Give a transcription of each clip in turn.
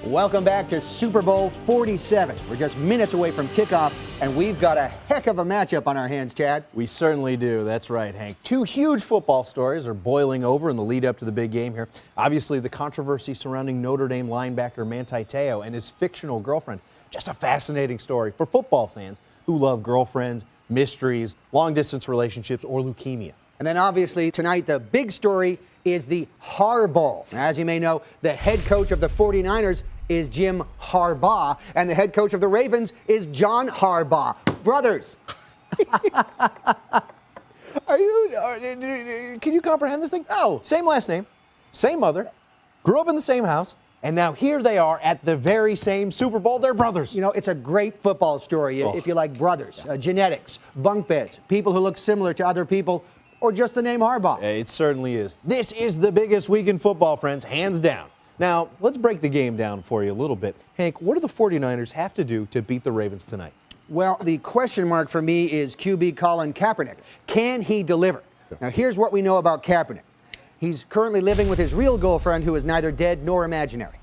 Welcome back to Super Bowl 47. We're just minutes away from kickoff, and we've got a heck of a matchup on our hands, Chad. We certainly do. That's right, Hank. Two huge football stories are boiling over in the lead up to the big game here. Obviously, the controversy surrounding Notre Dame linebacker Manti Te'o and his fictional girlfriend. Just a fascinating story for football fans who love girlfriends, mysteries, long-distance relationships, or leukemia. And then obviously tonight the big story is the Harbaugh. As you may know, the head coach of the 49ers is Jim Harbaugh, and the head coach of the Ravens is John Harbaugh. Brothers. Can you comprehend this thing? Oh, same last name, same mother, grew up in the same house, and now here they are at the very same Super Bowl. They're brothers. You know, it's a great football story if you like brothers, genetics, bunk beds, people who look similar to other people, or just the name Harbaugh. It certainly is. This is the biggest week in football, friends, hands down. Now, let's break the game down for you a little bit. Hank, what do the 49ers have to do to beat the Ravens tonight? Well, the question mark for me is QB Colin Kaepernick. Can he deliver? Sure. Now, here's what we know about Kaepernick. He's currently living with his real girlfriend, who is neither dead nor imaginary.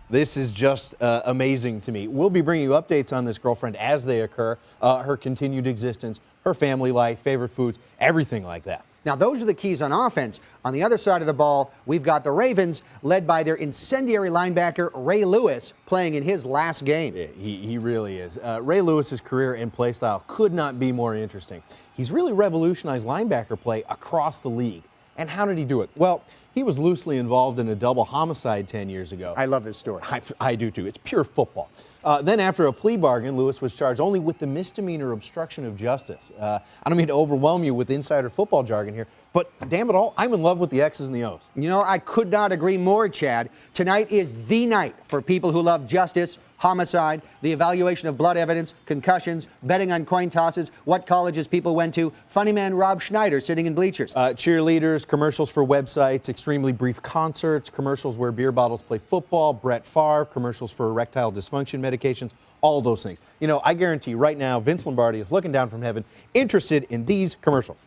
This is just amazing to me. We'll be bringing you updates on this girlfriend as they occur, her continued existence, her family life, favorite foods, everything like that. Now, those are the keys on offense. On the other side of the ball, we've got the Ravens, led by their incendiary linebacker, Ray Lewis, playing in his last game. Yeah, he really is. Ray Lewis's career and play style could not be more interesting. He's really revolutionized linebacker play across the league. And how did he do it? Well, he was loosely involved in a double homicide 10 years ago. I love this story. I do too. It's pure football. Then after a plea bargain, Lewis was charged only with the misdemeanor obstruction of justice. I don't mean to overwhelm you with insider football jargon here, but damn it all, I'm in love with the X's and the O's. You know, I could not agree more, Chad. Tonight is the night for people who love justice, homicide, the evaluation of blood evidence, concussions, betting on coin tosses, what colleges people went to, funny man Rob Schneider sitting in bleachers. Cheerleaders, commercials for websites, extremely brief concerts, commercials where beer bottles play football, Brett Favre, commercials for erectile dysfunction medications, all those things. You know, I guarantee right now Vince Lombardi is looking down from heaven, interested in these commercials.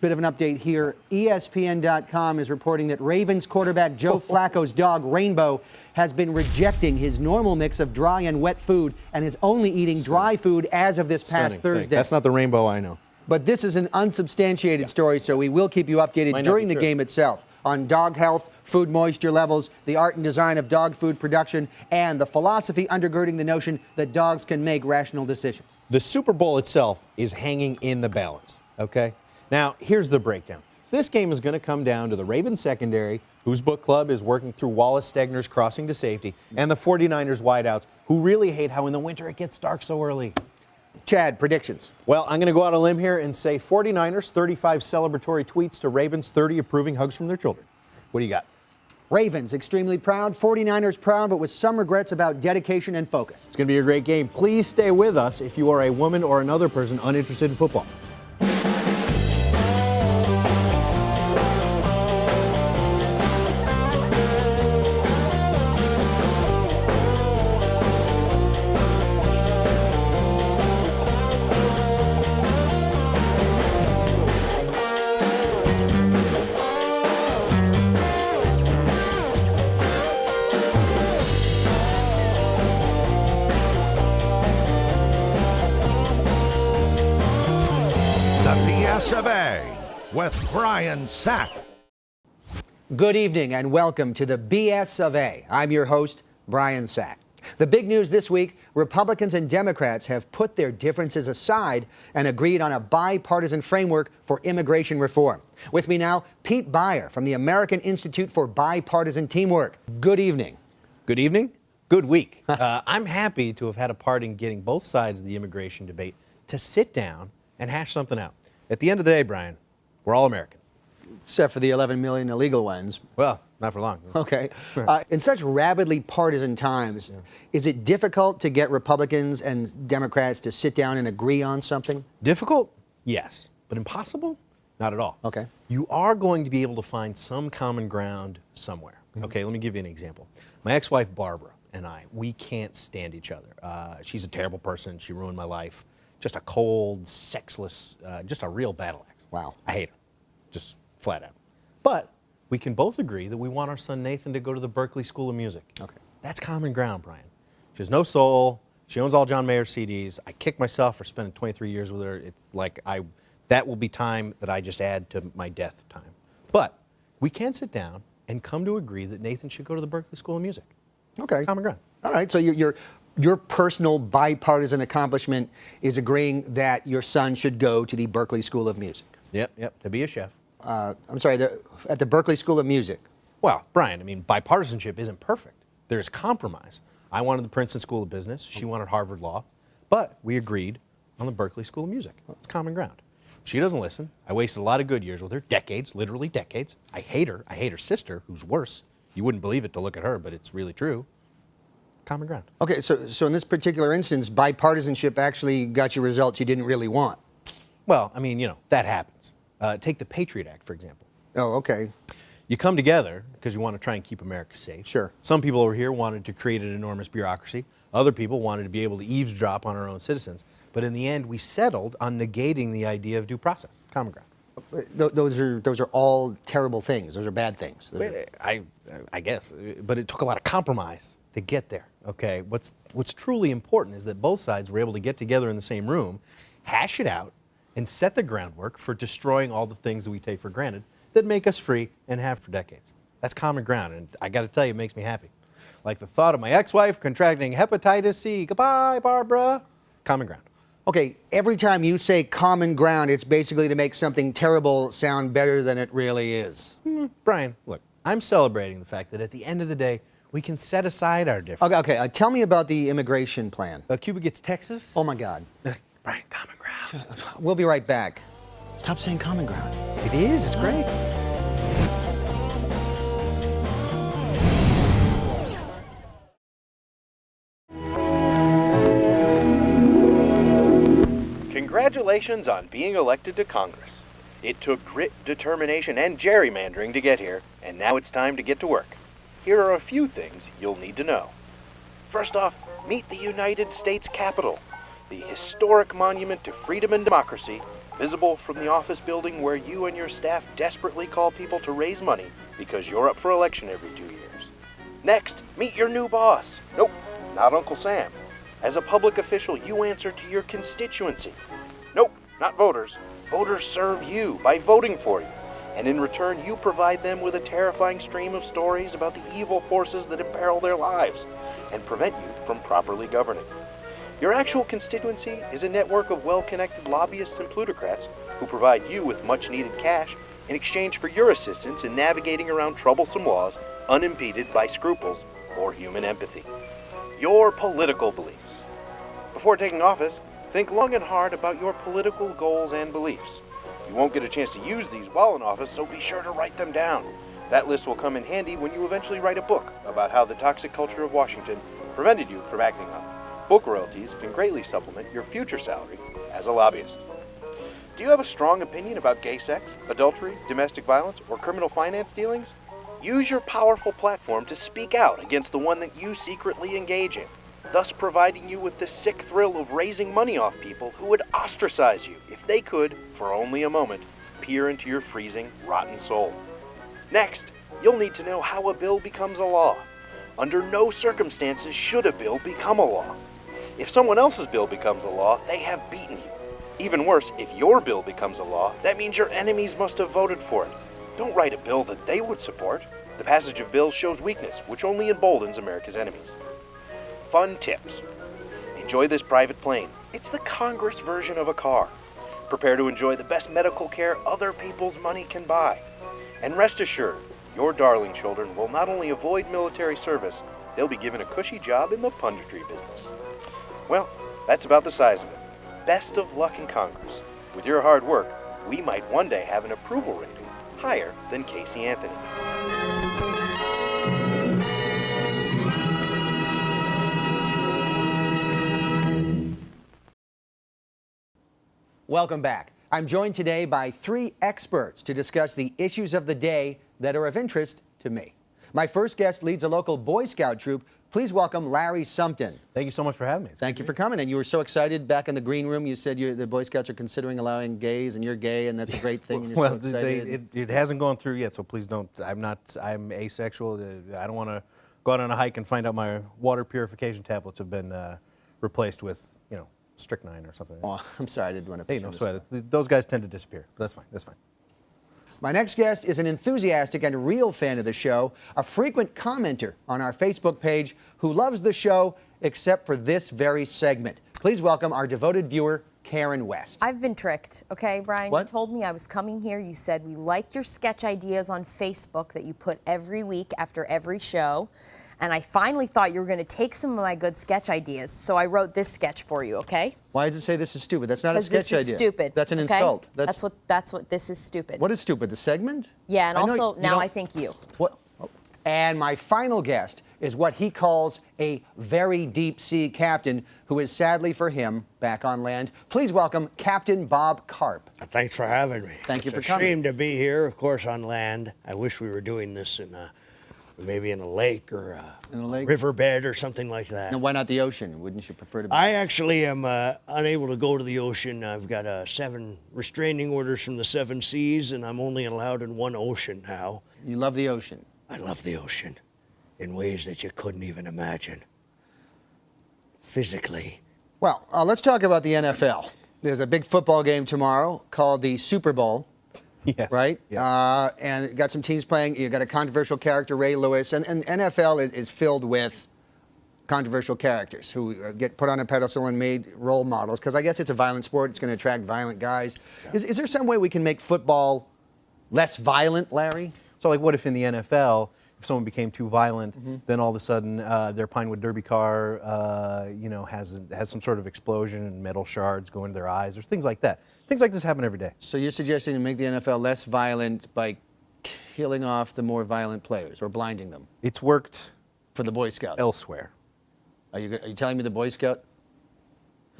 Bit of an update here. ESPN.com is reporting that Ravens quarterback Joe Flacco's dog, Rainbow, has been rejecting his normal mix of dry and wet food and is only eating dry food as of this past Thursday. That's not the Rainbow I know. But this is an unsubstantiated story, so we will keep you updated during the game itself on dog health, food moisture levels, the art and design of dog food production, and the philosophy undergirding the notion that dogs can make rational decisions. The Super Bowl itself is hanging in the balance, okay? Now, here's the breakdown. This game is going to come down to the Ravens secondary, whose book club is working through Wallace Stegner's crossing to safety, and the 49ers wideouts, who really hate how in the winter it gets dark so early. Chad, predictions. Well, I'm going to go out on a limb here and say 49ers, 35 celebratory tweets to Ravens, 30 approving hugs from their children. What do you got? Ravens extremely proud, 49ers proud, but with some regrets about dedication and focus. It's going to be a great game. Please stay with us if you are a woman or another person uninterested in football. of A with Brian Sack. Good evening and welcome to the BS of A. I'm your host, Brian Sack. The big news this week, Republicans and Democrats have put their differences aside and agreed on a bipartisan framework for immigration reform. With me now, Pete Beyer from the American Institute for Bipartisan Teamwork. Good evening. Good evening. Good week. I'm happy to have had a part in getting both sides of the immigration debate to sit down and hash something out. At the end of the day, Brian, we're all Americans. Except for the 11 million illegal ones. Well, not for long. Okay. In such rapidly partisan times, is it difficult to get Republicans and Democrats to sit down and agree on something? Difficult? Yes. But impossible? Not at all. Okay. You are going to be able to find some common ground somewhere. Mm-hmm. Okay, let me give you an example. My ex-wife, Barbara, and I, we can't stand each other. She's a terrible person. She ruined my life. Just a cold, sexless, just a real battle axe. Wow. I hate her. Just flat out. But we can both agree that we want our son Nathan to go to the Berklee School of Music. Okay. That's common ground, Brian. She has no soul. She owns all John Mayer CDs. I kick myself for spending 23 years with her. It's like that will be time that I just add to my death time. But we can sit down and come to agree that Nathan should go to the Berklee School of Music. Okay. Common ground. All right. So your personal bipartisan accomplishment is agreeing that your son should go to the Berklee School of Music. Yep, to be a chef. I'm sorry, at the Berklee School of Music. Well, Brian, I mean, bipartisanship isn't perfect. There's compromise. I wanted the Princeton School of Business. She wanted Harvard Law. But we agreed on the Berklee School of Music. It's common ground. She doesn't listen. I wasted a lot of good years with her, decades, literally decades. I hate her. I hate her sister, who's worse. You wouldn't believe it to look at her, but it's really true. Common ground. Okay, so in this particular instance, bipartisanship actually got you results you didn't really want. Well, I mean, that happens. Take the Patriot Act, for example. Oh, okay. You come together because you want to try and keep America safe. Sure. Some people over here wanted to create an enormous bureaucracy. Other people wanted to be able to eavesdrop on our own citizens. But in the end, we settled on negating the idea of due process. Common ground. Those are all terrible things. Those are bad things. I guess, but it took a lot of compromise to get there. Okay. What's truly important is that both sides were able to get together in the same room, hash it out, and set the groundwork for destroying all the things that we take for granted that make us free and have for decades. That's common ground, and I got to tell you, it makes me happy. Like the thought of my ex-wife contracting hepatitis C. Goodbye, Barbara. Common ground. Okay, every time you say common ground, it's basically to make something terrible sound better than it really is. Brian, look, I'm celebrating the fact that at the end of the day, we can set aside our differences. Okay, tell me about the immigration plan. Cuba gets Texas. Oh my God. Brian, common ground. We'll be right back. Stop saying common ground. It is, it's great. Congratulations on being elected to Congress. It took grit, determination, and gerrymandering to get here, and now it's time to get to work. Here are a few things you'll need to know. First off, meet the United States Capitol, the historic monument to freedom and democracy, visible from the office building where you and your staff desperately call people to raise money because you're up for election every 2 years. Next, meet your new boss. Nope, not Uncle Sam. As a public official, you answer to your constituency. Nope, not voters. Voters serve you by voting for you. And in return, you provide them with a terrifying stream of stories about the evil forces that imperil their lives and prevent you from properly governing. Your actual constituency is a network of well-connected lobbyists and plutocrats who provide you with much-needed cash in exchange for your assistance in navigating around troublesome laws unimpeded by scruples or human empathy. Your political beliefs. Before taking office, think long and hard about your political goals and beliefs. You won't get a chance to use these while in office, so be sure to write them down. That list will come in handy when you eventually write a book about how the toxic culture of Washington prevented you from acting on it. Book royalties can greatly supplement your future salary as a lobbyist. Do you have a strong opinion about gay sex, adultery, domestic violence, or criminal finance dealings? Use your powerful platform to speak out against the one that you secretly engage in, thus providing you with the sick thrill of raising money off people who would ostracize you if they could, for only a moment, peer into your freezing, rotten soul. Next, you'll need to know how a bill becomes a law. Under no circumstances should a bill become a law. If someone else's bill becomes a law, they have beaten you. Even worse, if your bill becomes a law, that means your enemies must have voted for it. Don't write a bill that they would support. The passage of bills shows weakness, which only emboldens America's enemies. Fun tips. Enjoy this private plane. It's the Congress version of a car. Prepare to enjoy the best medical care other people's money can buy. And rest assured, your darling children will not only avoid military service, they'll be given a cushy job in the punditry business. Well, that's about the size of it. Best of luck in Congress. With your hard work, we might one day have an approval rating higher than Casey Anthony. Welcome back. I'm joined today by 3 experts to discuss the issues of the day that are of interest to me. My first guest leads a local Boy Scout troop. Please welcome Larry Sumpton. Thank you so much for having me. Thank you for coming. And you were so excited back in the green room. You said the Boy Scouts are considering allowing gays, and you're gay, and that's a great thing. And you're Well, so excited. it hasn't gone through yet, so please don't. I'm asexual. I don't want to go out on a hike and find out my water purification tablets have been replaced with, strychnine or something. Oh, I'm sorry, I didn't want to. Hey, no sweat. Those guys tend to disappear. That's fine. That's fine. My next guest is an enthusiastic and real fan of the show, a frequent commenter on our Facebook page who loves the show except for this very segment. Please welcome our devoted viewer, Karen West. I've been tricked, okay, Brian? What? You told me I was coming here. You said we liked your sketch ideas on Facebook that you put every week after every show. And I finally thought you were going to take some of my good sketch ideas. So I wrote this sketch for you, okay? Why does it say this is stupid? That's not a sketch this is idea. stupid. That's an okay? insult. That's what this is stupid. What is stupid? The segment? Yeah, and I know also you now don't- I think you. What? And my final guest is what he calls a very deep sea captain who is sadly for him back on land. Please welcome Captain Bob Karp. Thanks for having me. Thank you for It's coming. a shame to be here, of course, on land. I wish we were doing this in maybe in a lake or In a lake? riverbed or something like that. Now, why not the ocean? Wouldn't you prefer to be? I actually am unable to go to the ocean. I've got 7 restraining orders from the 7 seas, and I'm only allowed in one ocean now. You love the ocean. I love the ocean in ways that you couldn't even imagine. Physically. Well, let's talk about the NFL. There's a big football game tomorrow called the Super Bowl. Yes. Right? Yeah. And got some teams playing. You've got a controversial character, Ray Lewis. And NFL is filled with controversial characters who get put on a pedestal and made role models. Because I guess it's a violent sport. It's going to attract violent guys. Yeah. Is there some way we can make football less violent, Larry? So, like, what if in the NFL, if someone became too violent, then all of a sudden their Pinewood Derby car, has some sort of explosion and metal shards go into their eyes or things like that. Things like this happen every day. So you're suggesting to make the NFL less violent by killing off the more violent players or blinding them It's worked for the Boy Scouts? elsewhere. Are you telling me the Boy Scout?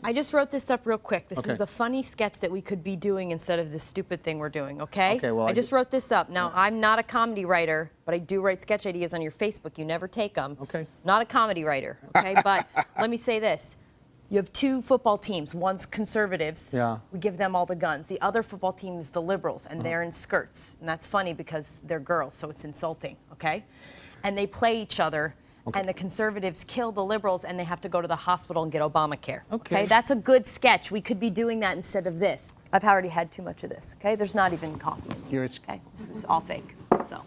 I just wrote this up real quick. This Okay. is a funny sketch that we could be doing instead of this stupid thing we're doing, okay? Okay, well, I just wrote this up. Now, I'm not a comedy writer, but I do write sketch ideas on your Facebook. You never take them. Okay. Not a comedy writer, okay? But let me say this. You have 2 football teams. One's conservatives. Yeah. We give them all the guns. The other football team is the liberals, and they're in skirts. And that's funny because they're girls, so it's insulting, okay? And they play each other. And the conservatives kill the liberals, and they have to go to the hospital and get Obamacare. Okay. That's a good sketch. We could be doing that instead of this. I've already had too much of this. Okay, there's not even coffee in here. Okay, this is all fake. So.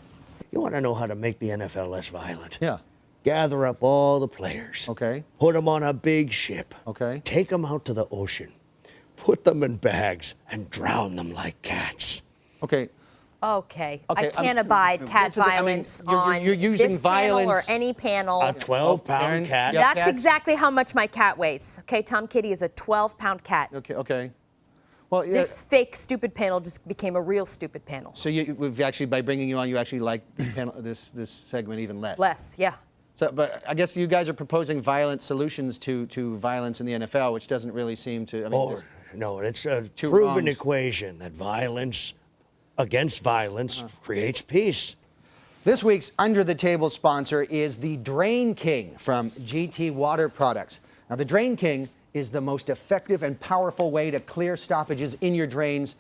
You want to know how to make the NFL less violent? Yeah. Gather up all the players. Okay. Put them on a big ship. Okay. Take them out to the ocean. Put them in bags and drown them like cats. Okay. Okay. Okay, I can't abide cat what's the- I mean, violence you're on using this panel or violence- any panel. A 12-pound Karen, cat. yeah. That's cats? exactly how much my cat weighs. Okay, Tom Kitty is a 12-pound cat. Okay. Well, yeah. This fake stupid panel just became a real stupid panel. So we've actually, by bringing you on, you actually like this segment even less. Less, yeah. So, but I guess you guys are proposing violent solutions to violence in the NFL, which doesn't really seem to. I mean, Oh, no, it's a Two proven wrongs. equation that violence against violence creates peace. This week's under-the-table sponsor is the Drain King from GT Water Products. Now, the Drain King is the most effective and powerful way to clear stoppages in your drains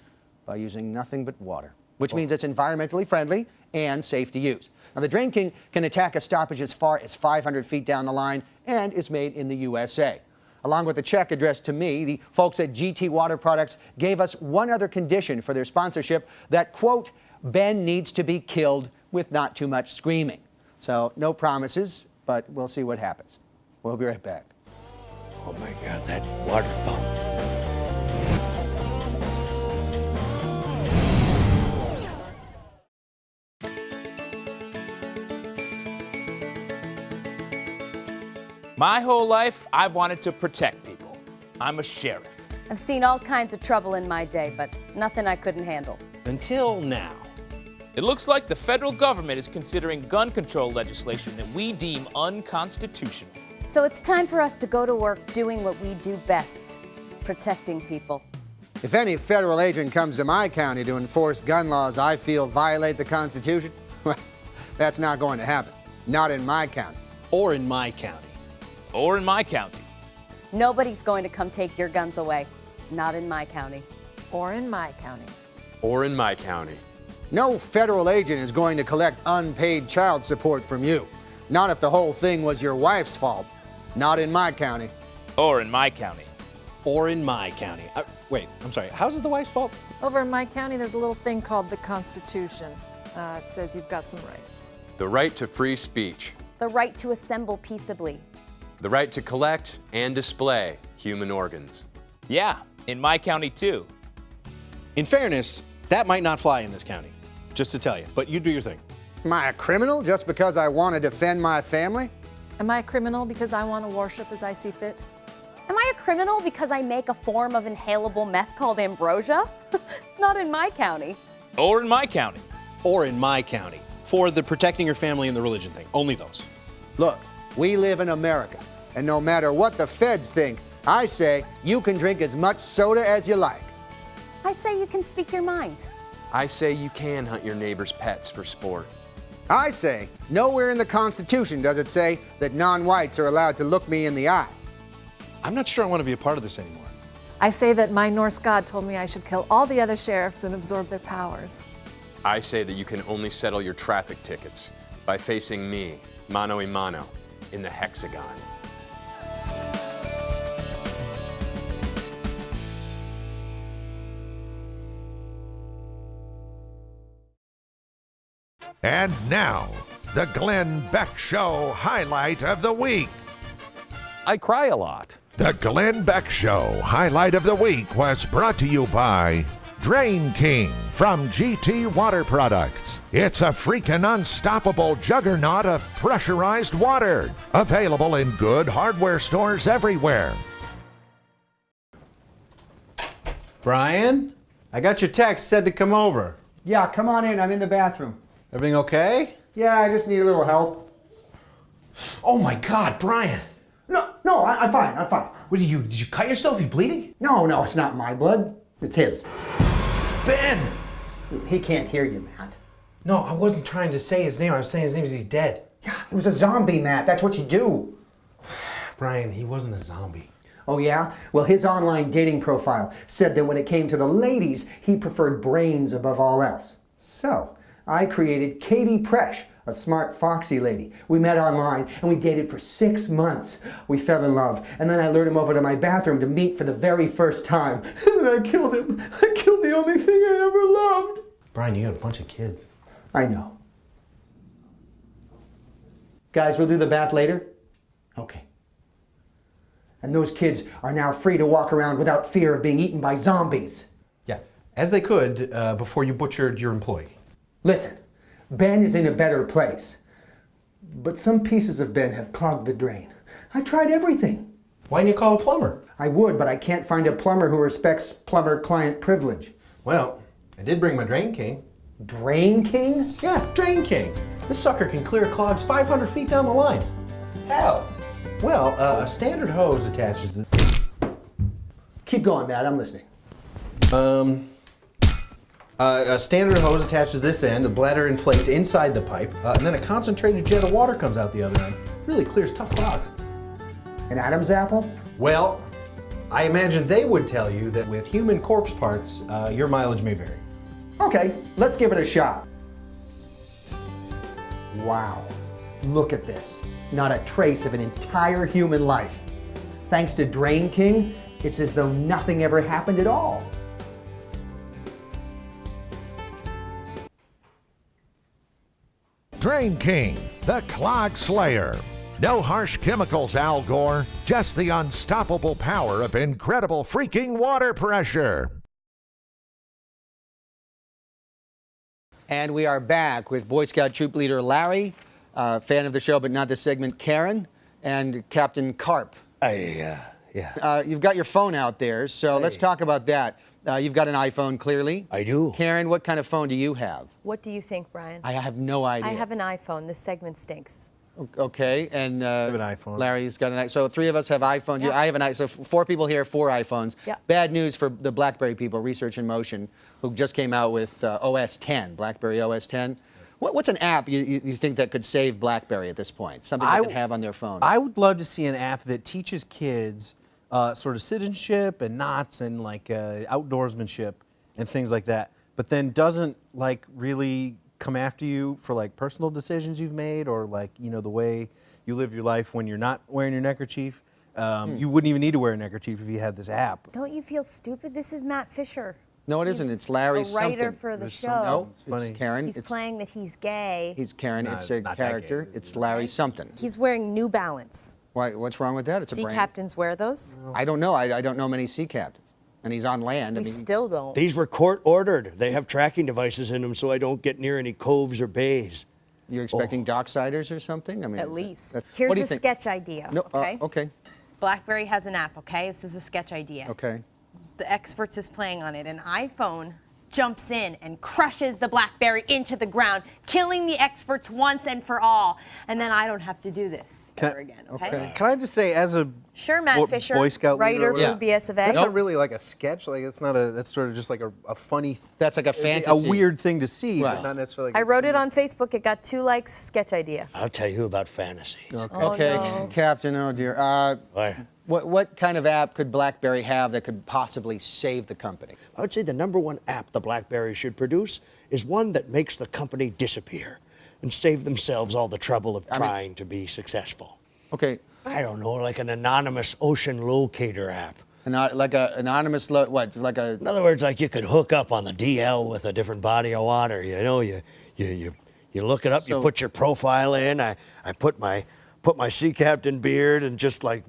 by using nothing but water, which means it's environmentally friendly and safe to use. Now, the Drain King can attack a stoppage as far as 500 feet down the line and is made in the USA. Along with a check addressed to me, the folks at GT Water Products gave us one other condition for their sponsorship, that, quote, Ben needs to be killed with not too much screaming. So no promises, but we'll see what happens. We'll be right back. Oh my God, that water pump. My whole life, I've wanted to protect people. I'm a sheriff. I've seen all kinds of trouble in my day, but nothing I couldn't handle. Until now. It looks like the federal government is considering gun control legislation that we deem unconstitutional. So it's time for us to go to work doing what we do best, protecting people. If any federal agent comes to my county to enforce gun laws I feel violate the Constitution, well, that's not going to happen. Not in my county. Or in my county. Or in my county. Nobody's going to come take your guns away. Not in my county. Or in my county. Or in my county. No federal agent is going to collect unpaid child support from you. Not if the whole thing was your wife's fault. Not in my county. Or in my county. Or in my county. Wait, I'm sorry. How's it the wife's fault? Over in my county, there's a little thing called the Constitution. It says you've got some rights. The right to free speech. The right to assemble peaceably. The right to collect and display human organs. Yeah, in my county too. In fairness, that might not fly in this county, just to tell you. But you do your thing. Am I a criminal just because I want to defend my family? Am I a criminal because I want to worship as I see fit? Am I a criminal because I make a form of inhalable meth called ambrosia? Not in my county. Or in my county. Or in my county. For the protecting your family and the religion thing. Only those. Look, we live in America, and no matter what the feds think, I say you can drink as much soda as you like. I say you can speak your mind. I say you can hunt your neighbor's pets for sport. I say nowhere in the Constitution does it say that non-whites are allowed to look me in the eye. I'm not sure I want to be a part of this anymore. I say that my Norse god told me I should kill all the other sheriffs and absorb their powers. I say that you can only settle your traffic tickets by facing me, mano a mano, in the hexagon. And now, the Glenn Beck Show highlight of the week. I cry a lot. The Glenn Beck Show highlight of the week was brought to you by Drain King from GT Water Products. It's a freaking unstoppable juggernaut of pressurized water. Available in good hardware stores everywhere. Brian, I got your text, said to come over. Yeah, come on in. I'm in the bathroom. Everything okay? Yeah, I just need a little help. Oh my God, Brian. No, I'm fine. I'm fine. What did you cut yourself? You bleeding? No, it's not my blood. It's his. Ben! He can't hear you, Matt. No, I wasn't trying to say his name. I was saying his name is he's dead. Yeah, he was a zombie, Matt. That's what you do. Brian, he wasn't a zombie. Oh, yeah? Well, his online dating profile said that when it came to the ladies, he preferred brains above all else. So, I created Katie Presh, a smart, foxy lady. We met online and we dated for 6 months. We fell in love, and then I lured him over to my bathroom to meet for the very first time. And then I killed him. I killed the only thing I ever loved. Brian, you got a bunch of kids. I know. Guys, we'll do the bath later? Okay. And those kids are now free to walk around without fear of being eaten by zombies. Yeah, as they could before you butchered your employee. Listen, Ben is in a better place. But some pieces of Ben have clogged the drain. I've tried everything. Why didn't you call a plumber? I would, but I can't find a plumber who respects plumber-client privilege. Well, I did bring my Drain King. Drain King? Yeah, Drain King. This sucker can clear clogs 500 feet down the line. How? Well, a standard hose attaches the... Keep going, Matt. I'm listening. A standard hose attached to this end, the bladder inflates inside the pipe, and then a concentrated jet of water comes out the other end. Really clears tough clogs. An Adam's apple? Well, I imagine they would tell you that with human corpse parts, your mileage may vary. Okay, let's give it a shot. Wow, look at this. Not a trace of an entire human life. Thanks to Drain King, it's as though nothing ever happened at all. Drain King, the Clog Slayer. No harsh chemicals, Al Gore, just the unstoppable power of incredible freaking water pressure. And we are back with Boy Scout Troop Leader Larry, fan of the show but not this segment, Karen, and Captain Carp. Yeah. You've got your phone out there, so let's talk about that. You've got an iPhone, clearly. I do. Karen, what kind of phone do you have? What do you think, Brian? I have no idea. I have an iPhone. This segment stinks. Okay, and have an iPhone. Larry's got an iPhone. So 3 of us have iPhones. Yeah. I have an iPhone. So 4 people here, 4 iPhones. Yeah. Bad news for the BlackBerry people, Research in Motion, who just came out with OS 10, BlackBerry OS 10. What's an app you think that could save BlackBerry at this point? Something they could have on their phone? I would love to see an app that teaches kids sort of citizenship and knots and like outdoorsmanship and things like that, but then doesn't like really come after you for like personal decisions you've made, or like, you know, the way you live your life when you're not wearing your neckerchief. You wouldn't even need to wear a neckerchief if you had this app. Don't you feel stupid? This is Matt Fisher. No, it isn't. It's Larry a writer something. for the There's show. something No, else. Funny. it's Karen. He's It's playing that he's gay. He's Karen. No, It's a not that character. gay. It's Larry something. He's wearing New Balance. Why? What's wrong with that? It's a Sea brand. captains wear those. I don't know. I don't know many sea captains, and he's on land. We still don't. These were court ordered. They have tracking devices in them so I don't get near any coves or bays. You're expecting docksiders or something? I mean, At least. what Here's do you a think? sketch idea. No. Okay. Okay. BlackBerry has an app, okay? This is a sketch idea. Okay. The experts is playing on it. An iPhone jumps in and crushes the BlackBerry into the ground, killing the experts once and for all. And then I don't have to do this ever again, okay? Can I just say, as a Sure, Matt Fisher, Boy Scout leader, writer for BS of A. that's not really like a sketch. Like it's not a. That's sort of just like a funny. That's like a A fantasy. weird thing to see, Right. but not necessarily. I wrote it on Facebook. It got 2 likes. Sketch idea. I'll tell you about fantasies. Okay, no. Captain. Oh dear. Why? What kind of app could BlackBerry have that could possibly save the company? I would say the #1 app the BlackBerry should produce is one that makes the company disappear and save themselves all the trouble of trying to be successful. Okay. I don't know, like an anonymous ocean locator app. Like a anonymous what? Like a In other words, like you could hook up on the DL with a different body of water. You know, you look it up, you So- put your profile in. I put my sea captain beard and just like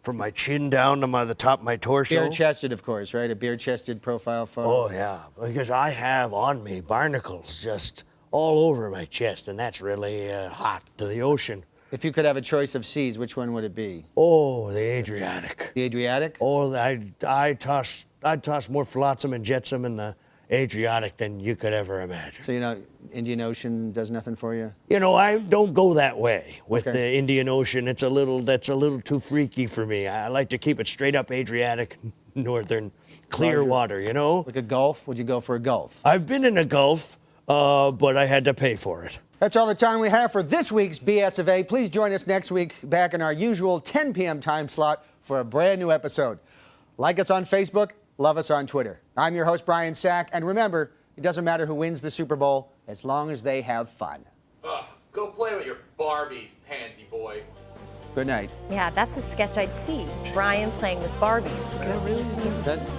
from my chin down to the top of my torso. bare-chested, of course, right? A bare-chested profile photo. Oh yeah, because I have on me barnacles just all over my chest, and that's really hot to the ocean. If you could have a choice of seas, which one would it be? Oh, the Adriatic. The Adriatic? Oh, I'd toss more flotsam and jetsam in the Adriatic than you could ever imagine. So, you know, Indian Ocean does nothing for you? You know, I don't go that way with Okay. the Indian Ocean. That's a little too freaky for me. I like to keep it straight up Adriatic, northern, clear Roger. water, you know? Like a Gulf? Would you go for a Gulf? I've been in a Gulf, but I had to pay for it. That's all the time we have for this week's BS of A. Please join us next week back in our usual 10 p.m. time slot for a brand new episode. Like us on Facebook, love us on Twitter. I'm your host, Brian Sack, and remember, it doesn't matter who wins the Super Bowl as long as they have fun. Ugh, go play with your Barbies, pansy boy. Good night. Yeah, that's a sketch I'd see. Brian playing with Barbies. Because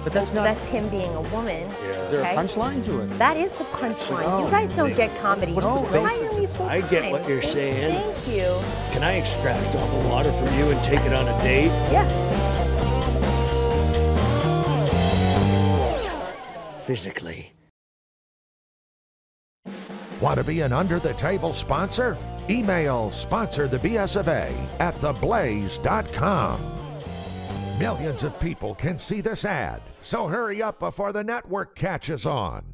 But that's not. that's him being a woman. Is there a okay? punchline to it? That is the punchline. Oh, you guys don't get comedy. What's the You basis hire of me it? full I get what time. you're saying. Thank you. Can I extract all the water from you and take it on a date? Yeah. Physically. Want to be an under-the-table sponsor? Email sponsorthebsofA@theblaze.com. Millions of people can see this ad, so hurry up before the network catches on.